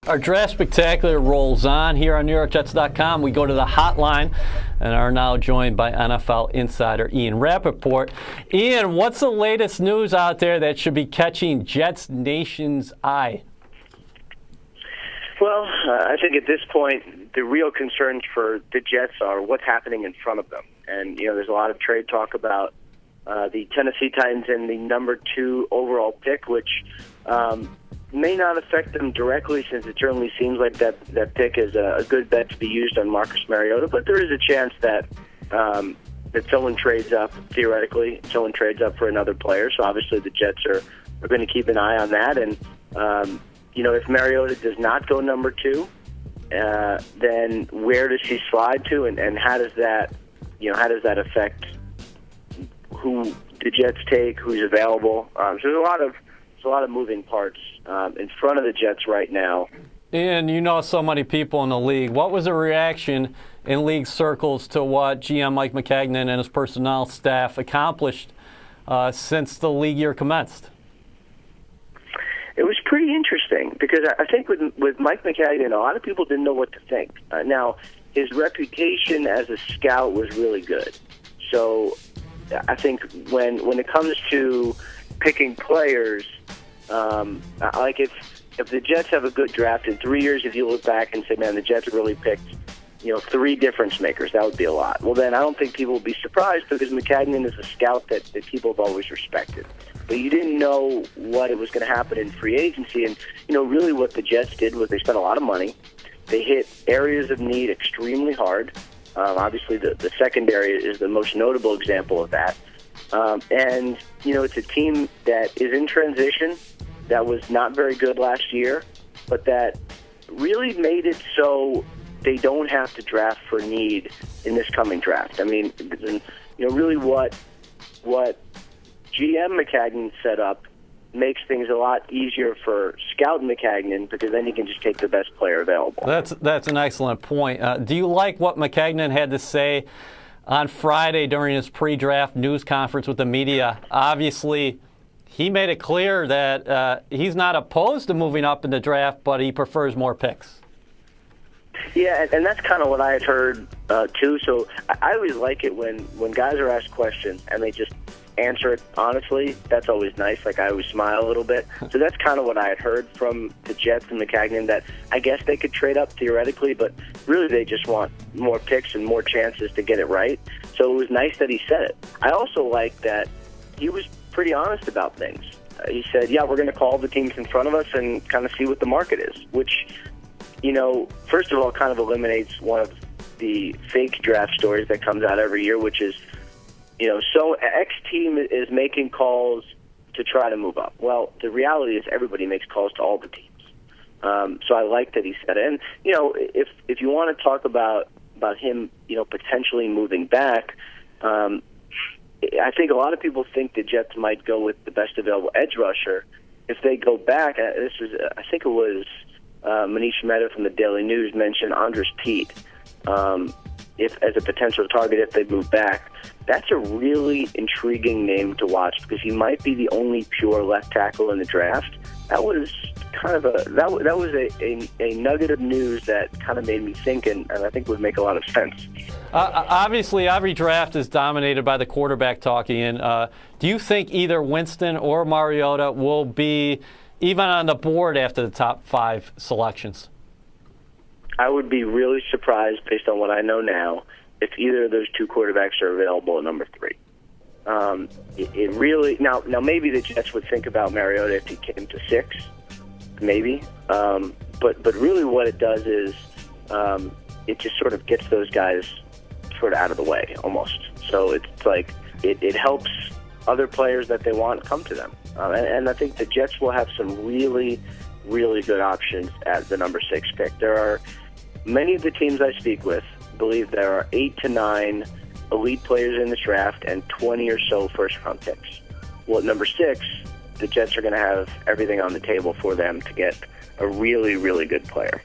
Our Draft Spectacular rolls on here on NewYorkJets.com. We go to the hotline and are now joined by NFL insider Ian Rapoport. Ian, what's the latest news out there that should be catching Jets Nation's eye? Well, I think at this point, the real concerns for the Jets are what's happening in front of them. And, there's a lot of trade talk about the Tennessee Titans and the number 2 overall pick, which may not affect them directly, since it certainly seems like that pick is a good bet to be used on Marcus Mariota. But there is a chance that that someone trades up, theoretically, someone trades up for another player. So obviously the Jets are going to keep an eye on that. And, if Mariota does not go number 2, then where does he slide to? And how does that, affect who the Jets take, who's available? So there's a lot of moving parts in front of the Jets right now. And so many people in the league. What was the reaction in league circles to what GM Mike Maccagnan and his personnel staff accomplished since the league year commenced? It was pretty interesting because I think with Mike Maccagnan, a lot of people didn't know what to think. Now, his reputation as a scout was really good. So I think when it comes to picking players, like if the Jets have a good draft in 3 years, if you look back and say, man, the Jets really picked 3 difference makers, that would be a lot. Well, then I don't think people will be surprised because Maccagnan is a scout that people have always respected. But you didn't know what it was going to happen in free agency. And, really what the Jets did was they spent a lot of money. They hit areas of need extremely hard. Obviously, the secondary is the most notable example of that. And, it's a team that is in transition, that was not very good last year, but that really made it so they don't have to draft for need in this coming draft. I mean, really what GM Maccagnan set up makes things a lot easier for Scout Maccagnan because then he can just take the best player available. That's an excellent point. Do you like what Maccagnan had to say on Friday during his pre-draft news conference with the media? Obviously, he made it clear that he's not opposed to moving up in the draft, but he prefers more picks. Yeah, and that's kind of what I had heard, too. So I always like it when guys are asked questions and they just answer it honestly. That's always nice. Like, I always smile a little bit. So that's kind of what I had heard from the Jets and Maccagnan, that I guess they could trade up theoretically, but really they just want more picks and more chances to get it right. So it was nice that he said it. I also like that he was pretty honest about things. He said, yeah, we're going to call the teams in front of us and kind of see what the market is, which, first of all, kind of eliminates one of the fake draft stories that comes out every year, which is, so X team is making calls to try to move up. Well, the reality is everybody makes calls to all the teams. So I like that he said it. And, if you want to talk about him, potentially moving back, I think a lot of people think the Jets might go with the best available edge rusher. If they go back, I think it was Manish Mehta from the Daily News mentioned Andres Pete as a potential target if they move back. That's a really intriguing name to watch because he might be the only pure left tackle in the draft. That was kind of a nugget of news that kind of made me think, and I think would make a lot of sense. Obviously, every draft is dominated by the quarterback talking. And do you think either Winston or Mariota will be even on the board after the top 5 selections? I would be really surprised, based on what I know now, if either of those 2 quarterbacks are available at number 3. It really now maybe the Jets would think about Mariota if he came to 6, maybe. But really, what it does is it just sort of gets those guys sort of out of the way almost. So it's like it helps other players that they want come to them. And I think the Jets will have some really, really good options at the number 6 pick. There are many of the teams I speak with believe there are 8 to 9 elite players in this draft and 20 or so first-round picks. Well, at number 6, the Jets are going to have everything on the table for them to get a really, really good player.